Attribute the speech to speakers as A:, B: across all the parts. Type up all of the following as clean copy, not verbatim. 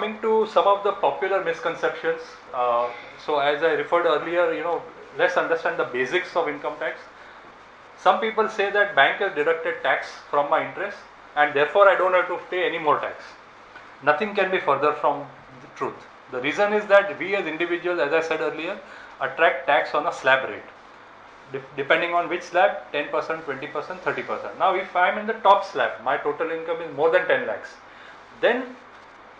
A: coming to some of the popular misconceptions. So as I referred earlier, let's understand the basics of income tax. Some people say that bank has deducted tax from my interest and therefore I don't have to pay any more tax. Nothing can be further from the truth. The reason is that we as individuals, as I said earlier, attract tax on a slab rate. Depending on which slab, 10%, 20%, 30%. Now if I am in the top slab, my total income is more than 10 lakhs, then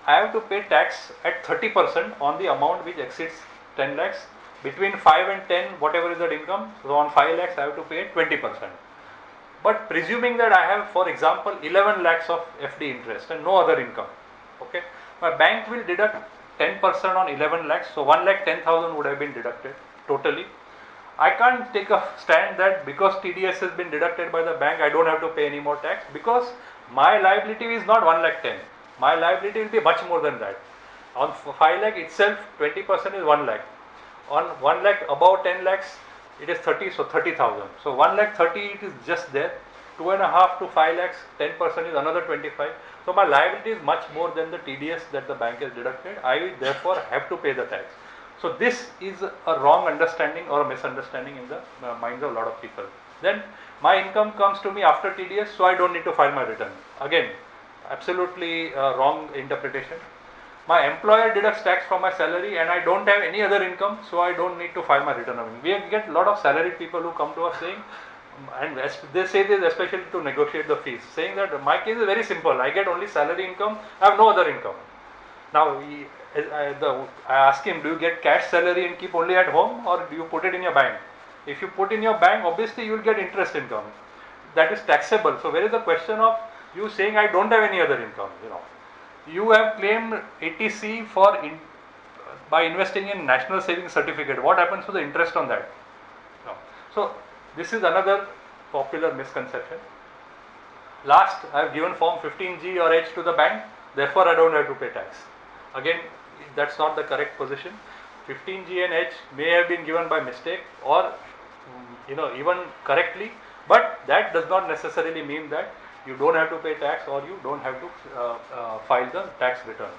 A: I have to pay tax at 30% on the amount which exceeds 10 lakhs. Between 5 and 10, whatever is that income, so on 5 lakhs I have to pay 20%. But presuming that I have, for example, 11 lakhs of FD interest and no other income, okay, my bank will deduct 10% on 11 lakhs, so 1 lakh 10,000 would have been deducted totally. I can't take a stand that because TDS has been deducted by the bank, I don't have to pay any more tax, because my liability is not 1 lakh 10. My liability will be much more than that. On 5 lakh itself, 20% is 1 lakh. On 1 lakh above 10 lakhs, it is 30, so 30,000. So 1 lakh 30, it is just there. 2.5 to 5 lakhs, 10% is another 25. So my liability is much more than the TDS that the bank has deducted. I therefore have to pay the tax. So this is a wrong understanding or a misunderstanding in the minds of a lot of people. Then my income comes to me after TDS, so I don't need to file my return. Again, absolutely wrong interpretation. My employer deducts tax from my salary and I don't have any other income, so I don't need to file my return. We get a lot of salaried people who come to us saying, and they say this especially to negotiate the fees, saying that my case is very simple, I get only salary income, I have no other income. Now I ask him, do you get cash salary and keep only at home, or do you put it in your bank? If you put in your bank, obviously you will get interest income. That is taxable. So where is the question of you saying I don't have any other income? You have claimed 80C by investing in National Savings Certificate. What happens to the interest on that? No. So this is another popular misconception. Last, I have given form 15G or H to the bank, therefore I don't have to pay tax. Again, that's not the correct position. 15G and H may have been given by mistake or even correctly, but that does not necessarily mean that you don't have to pay tax or you don't have to file the tax return.